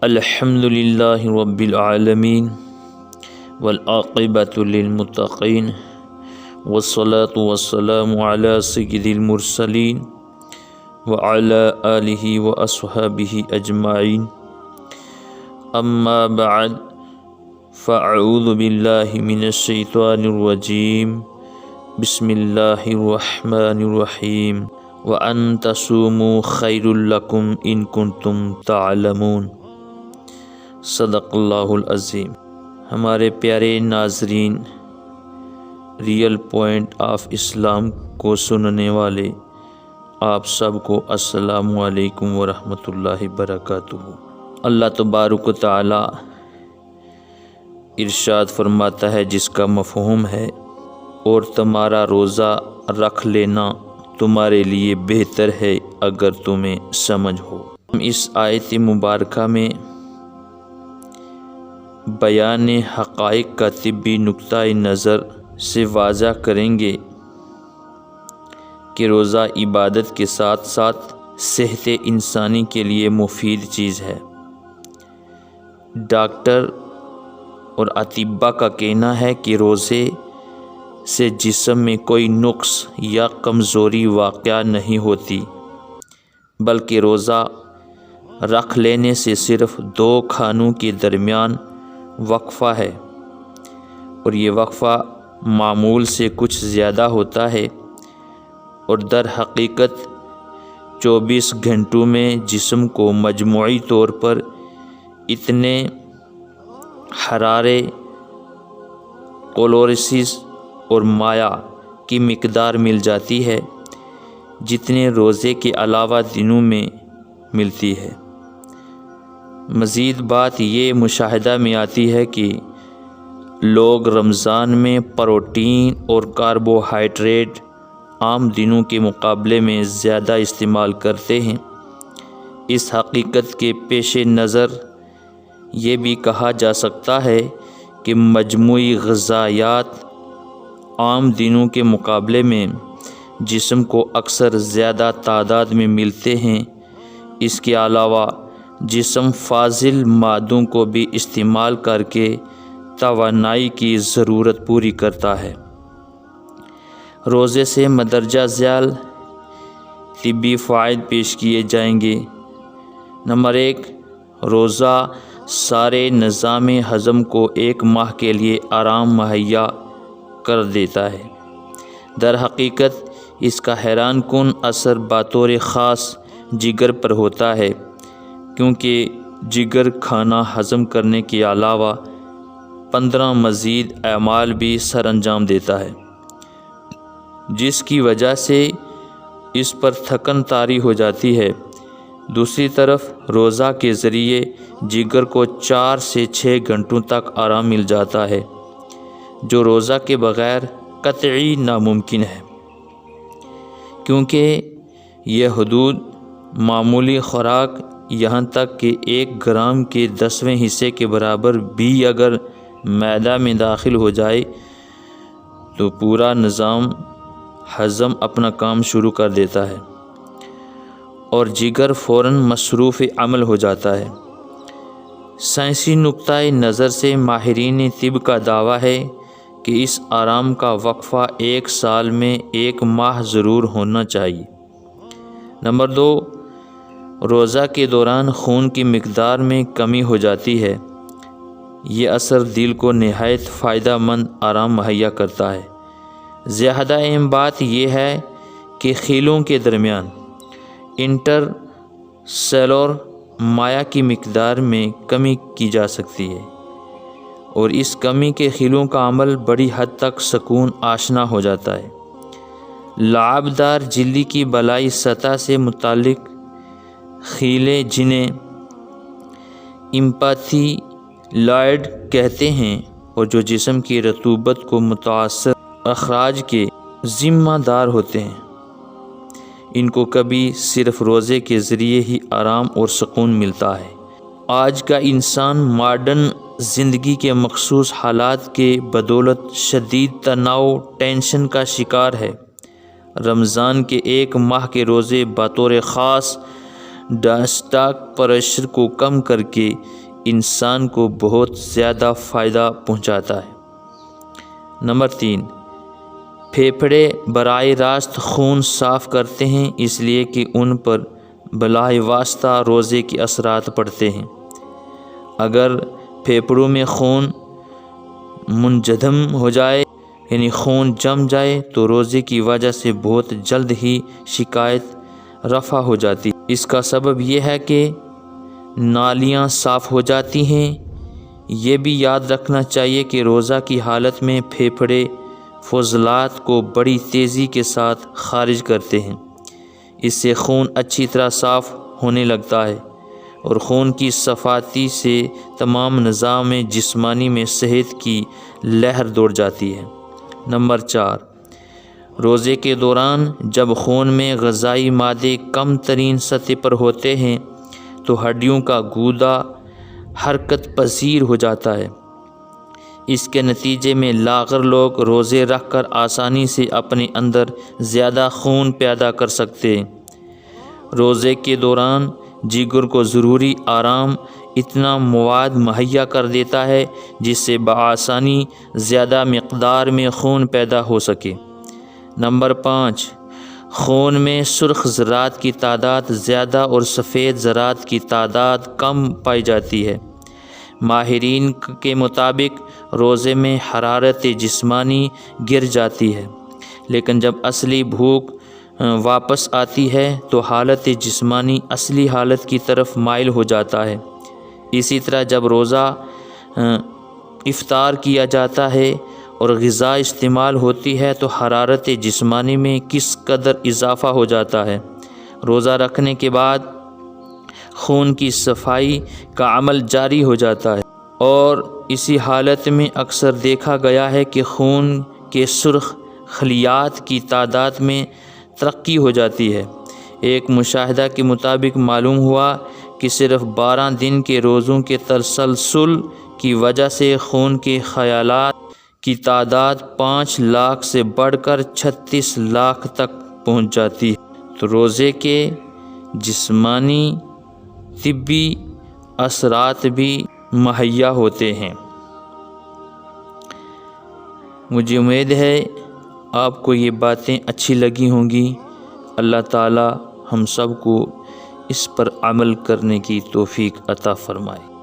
الحمد للہ رب العالمین والعاقبۃ للمتقین والصلاة والسلام علی سید المرسلین وعلی آلہ واصحابہ اجمعین اما بعد فاعوذ باللہ من الشیطان الرجیم بسم اللہ الرحمن الرحیم وَأَن تَصُومُوا خَيْرٌ لَكُمْ إِن كُنتُمْ تَعْلَمُونَ۔ صدق اللہ العظیم۔ ہمارے پیارے ناظرین، ریئل پوائنٹ آف اسلام کو سننے والے آپ سب کو السلام علیکم ورحمۃ اللہ وبرکاتہ۔ اللہ تبارک و تعالی ارشاد فرماتا ہے جس کا مفہوم ہے، اور تمہارا روزہ رکھ لینا تمہارے لیے بہتر ہے اگر تمہیں سمجھ ہو۔ ہم اس آیت مبارکہ میں بیان حقائق کا طبی نقطۂ نظر سے واضح کریں گے کہ روزہ عبادت کے ساتھ ساتھ صحت انسانی کے لیے مفید چیز ہے۔ ڈاکٹر اور اطباء کا کہنا ہے کہ روزے سے جسم میں کوئی نقص یا کمزوری واقع نہیں ہوتی، بلکہ روزہ رکھ لینے سے صرف دو کھانوں کے درمیان وقفہ ہے، اور یہ وقفہ معمول سے کچھ زیادہ ہوتا ہے، اور در حقیقت 24 گھنٹوں میں جسم کو مجموعی طور پر اتنے حرارے، کیلوریز اور مایع کی مقدار مل جاتی ہے جتنے روزے کے علاوہ دنوں میں ملتی ہے۔ مزید بات یہ مشاہدہ میں آتی ہے کہ لوگ رمضان میں پروٹین اور کاربوہائیڈریٹ عام دنوں کے مقابلے میں زیادہ استعمال کرتے ہیں۔ اس حقیقت کے پیش نظر یہ بھی کہا جا سکتا ہے کہ مجموعی غذائیات عام دنوں کے مقابلے میں جسم کو اکثر زیادہ تعداد میں ملتے ہیں۔ اس کے علاوہ جسم فاضل مادوں کو بھی استعمال کر کے توانائی کی ضرورت پوری کرتا ہے۔ روزے سے مندرجہ ذیل طبی فوائد پیش کیے جائیں گے۔ نمبر 1، روزہ سارے نظام ہضم کو ایک ماہ کے لیے آرام مہیا کر دیتا ہے۔ در حقیقت اس کا حیران کن اثر بطور خاص جگر پر ہوتا ہے، کیونکہ جگر کھانا ہضم کرنے کے علاوہ 15 مزید اعمال بھی سر انجام دیتا ہے، جس کی وجہ سے اس پر تھکن طاری ہو جاتی ہے۔ دوسری طرف روزہ کے ذریعے جگر کو 4 سے 6 گھنٹوں تک آرام مل جاتا ہے، جو روزہ کے بغیر قطعی ناممکن ہے، کیونکہ یہ حدود معمولی خوراک یہاں تک کہ 1 گرام کے 10ویں حصے کے برابر بھی اگر معدہ میں داخل ہو جائے تو پورا نظام ہضم اپنا کام شروع کر دیتا ہے اور جگر فوراً مصروف عمل ہو جاتا ہے۔ سائنسی نقطۂ نظر سے ماہرین طب کا دعویٰ ہے کہ اس آرام کا وقفہ 1 سال میں 1 ماہ ضرور ہونا چاہیے۔ نمبر 2، روزہ کے دوران خون کی مقدار میں کمی ہو جاتی ہے۔ یہ اثر دل کو نہایت فائدہ مند آرام مہیا کرتا ہے۔ زیادہ اہم بات یہ ہے کہ خیلوں کے درمیان انٹر سیلولر مایع کی مقدار میں کمی کی جا سکتی ہے، اور اس کمی کے خیلوں کا عمل بڑی حد تک سکون آشنا ہو جاتا ہے۔ لعابدار جھلی کی بالائی سطح سے متعلق خیلیں، جنہیں ایپیتھی لائڈ کہتے ہیں، اور جو جسم کی رطوبت کو متاثر اخراج کے ذمہ دار ہوتے ہیں، ان کو کبھی صرف روزے کے ذریعے ہی آرام اور سکون ملتا ہے۔ آج کا انسان ماڈرن زندگی کے مخصوص حالات کے بدولت شدید تناؤ، ٹینشن کا شکار ہے۔ رمضان کے 1 ماہ کے روزے بطور خاص ڈائسٹاک پریشر کو کم کر کے انسان کو بہت زیادہ فائدہ پہنچاتا ہے۔ نمبر 3، پھیپھڑے براہ راست خون صاف کرتے ہیں، اس لیے کہ ان پر بلا واسطہ روزے کے اثرات پڑتے ہیں۔ اگر پھیپھڑوں میں خون منجمد ہو جائے، یعنی خون جم جائے، تو روزے کی وجہ سے بہت جلد ہی شکایت رفع ہو جاتی ہے۔ اس کا سبب یہ ہے کہ نالیاں صاف ہو جاتی ہیں۔ یہ بھی یاد رکھنا چاہیے کہ روزہ کی حالت میں پھیپھڑے فضلات کو بڑی تیزی کے ساتھ خارج کرتے ہیں۔ اس سے خون اچھی طرح صاف ہونے لگتا ہے اور خون کی صفائی سے تمام نظام جسمانی میں صحت کی لہر دوڑ جاتی ہے۔ نمبر 4، روزے کے دوران جب خون میں غذائی مادے کم ترین سطح پر ہوتے ہیں تو ہڈیوں کا گودا حرکت پذیر ہو جاتا ہے۔ اس کے نتیجے میں لاغر لوگ روزے رکھ کر آسانی سے اپنے اندر زیادہ خون پیدا کر سکتے ہیں۔ روزے کے دوران جگر کو ضروری آرام اتنا مواد مہیا کر دیتا ہے جس سے بآسانی زیادہ مقدار میں خون پیدا ہو سکے۔ نمبر 5، خون میں سرخ ذرات کی تعداد زیادہ اور سفید ذرات کی تعداد کم پائی جاتی ہے۔ ماہرین کے مطابق روزے میں حرارت جسمانی گر جاتی ہے، لیکن جب اصلی بھوک واپس آتی ہے تو حالت جسمانی اصلی حالت کی طرف مائل ہو جاتا ہے۔ اسی طرح جب روزہ افطار کیا جاتا ہے اور غذا استعمال ہوتی ہے تو حرارت جسمانی میں کس قدر اضافہ ہو جاتا ہے۔ روزہ رکھنے کے بعد خون کی صفائی کا عمل جاری ہو جاتا ہے اور اسی حالت میں اکثر دیکھا گیا ہے کہ خون کے سرخ خلیات کی تعداد میں ترقی ہو جاتی ہے۔ ایک مشاہدہ کے مطابق معلوم ہوا کہ صرف 12 دن کے روزوں کے تسلسل کی وجہ سے خون کے خیالات کی تعداد 5 لاکھ سے بڑھ کر 36 لاکھ تک پہنچ جاتی ہے۔ تو روزے کے جسمانی طبی اثرات بھی مہیا ہوتے ہیں۔ مجھے امید ہے آپ کو یہ باتیں اچھی لگی ہوں گی۔ اللہ تعالی ہم سب کو اس پر عمل کرنے کی توفیق عطا فرمائے۔